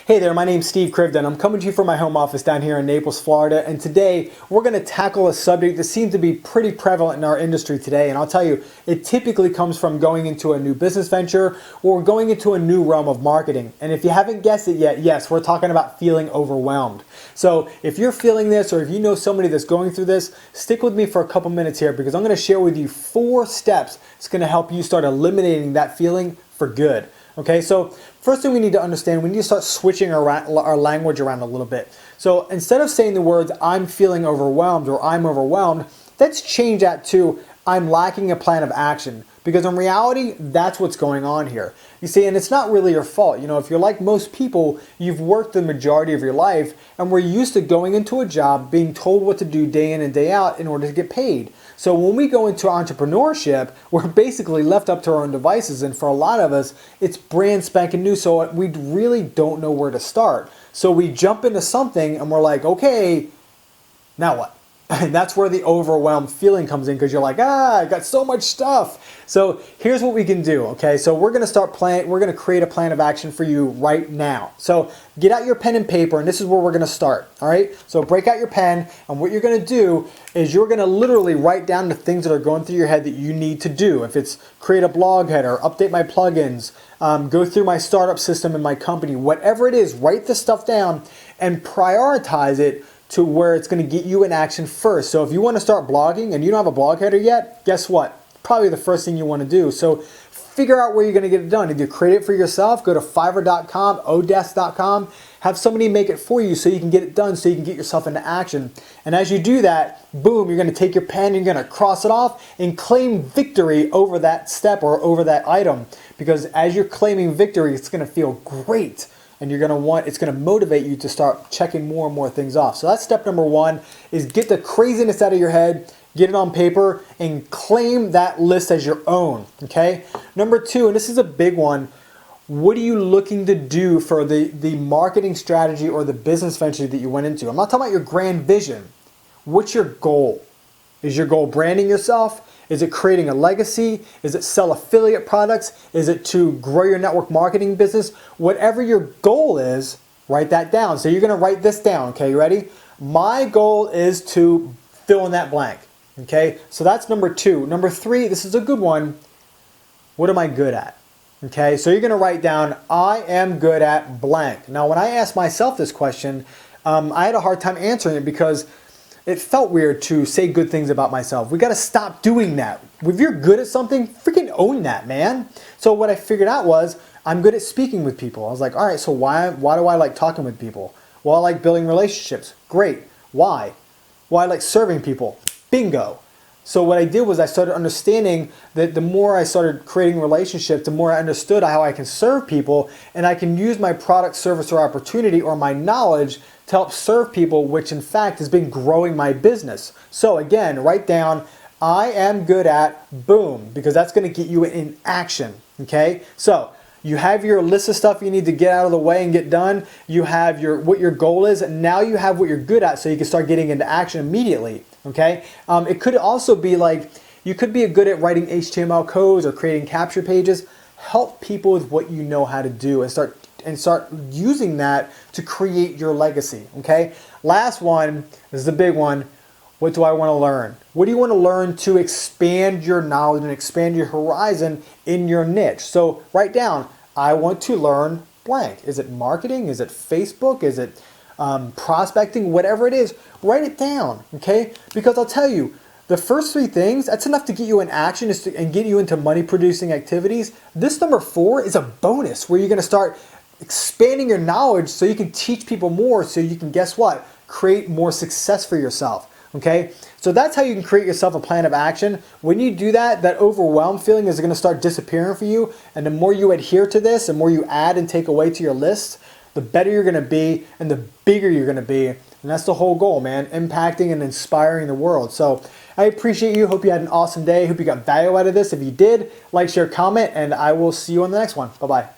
Hey there, my name's Steve Crivden. I'm coming to you from my home office down here in Naples, Florida, and today we're going to tackle a subject that seems to be pretty prevalent in our industry today, and I'll tell you, it typically comes from going into a new business venture or going into a new realm of marketing. And if you haven't guessed it yet, yes, we're talking about feeling overwhelmed. So if you're feeling this or if you know somebody that's going through this, stick with me for a couple minutes here because I'm going to share with you 4 steps that's going to help you start eliminating that feeling for good. Okay, so first thing we need to understand, we need to start switching our language around a little bit. So instead of saying the words, I'm feeling overwhelmed or I'm overwhelmed, let's change that to, I'm lacking a plan of action. Because in reality, that's what's going on here. You see, and it's not really your fault. You know, if you're like most people, you've worked the majority of your life and we're used to going into a job, being told what to do day in and day out in order to get paid. So when we go into entrepreneurship, we're basically left up to our own devices. And for a lot of us, it's brand spanking new. So we really don't know where to start. So we jump into something and we're like, okay, now what? And that's where the overwhelmed feeling comes in because you're like, I got so much stuff. So here's what we can do, okay? So we're gonna create a plan of action for you right now. So get out your pen and paper and this is where we're gonna start, all right? So break out your pen and what you're gonna do is you're gonna literally write down the things that are going through your head that you need to do. If it's create a blog header, update my plugins, go through my startup system in my company, whatever it is, write the stuff down and prioritize it to where it's going to get you in action first. So if you want to start blogging and you don't have a blog header yet, guess what? Probably the first thing you want to do. So figure out where you're going to get it done. Either create it for yourself, go to fiverr.com, odesk.com, have somebody make it for you so you can get it done, so you can get yourself into action. And as you do that, boom, you're going to take your pen, you're going to cross it off and claim victory over that step or over that item. Because as you're claiming victory, it's going to feel great. And it's going to motivate you to start checking more and more things off. So that's step number 1 is get the craziness out of your head, get it on paper, and claim that list as your own, okay? Number 2, and this is a big one, what are you looking to do for the marketing strategy or the business venture that you went into? I'm not talking about your grand vision. What's your goal? Is your goal branding yourself? Is it creating a legacy? Is it sell affiliate products? Is it to grow your network marketing business? Whatever your goal is, write that down. So you're going to write this down, okay? You ready? My goal is to fill in that blank, okay? So that's number 2. Number 3, this is a good one. What am I good at? Okay, so you're going to write down, I am good at blank. Now, when I asked myself this question, I had a hard time answering it because it felt weird to say good things about myself. We got to stop doing that. If you're good at something, freaking own that, man. So what I figured out was I'm good at speaking with people. I was like, all right, so why do I like talking with people? Well, I like building relationships. Great. Why? Well, I like serving people. Bingo. So what I did was I started understanding that the more I started creating relationships, the more I understood how I can serve people and I can use my product, service, or opportunity or my knowledge to help serve people, which in fact has been growing my business. So again, write down, I am good at, boom, because that's going to get you in action, okay? So you have your list of stuff you need to get out of the way and get done. You have what your goal is, and now you have what you're good at so you can start getting into action immediately, okay? It could also be like, you could be good at writing HTML codes or creating capture pages. Help people with what you know how to do and start using that to create your legacy, okay? Last one, this is the big one. What do I want to learn? What do you want to learn to expand your knowledge and expand your horizon in your niche? So write down, I want to learn blank. Is it marketing? Is it Facebook? Is it prospecting? Whatever it is, write it down, okay? Because I'll tell you, the first 3 things, that's enough to get you in action and get you into money producing activities. This number 4 is a bonus where you're going to start expanding your knowledge so you can teach people more so you can, guess what, create more success for yourself. Okay, so that's how you can create yourself a plan of action. When you do that, that overwhelmed feeling is going to start disappearing for you. And the more you adhere to this, the more you add and take away to your list, the better you're going to be and the bigger you're going to be. And that's the whole goal, man, impacting and inspiring the world. So I appreciate you. Hope you had an awesome day. Hope you got value out of this. If you did, like, share, comment, and I will see you on the next one. Bye-bye.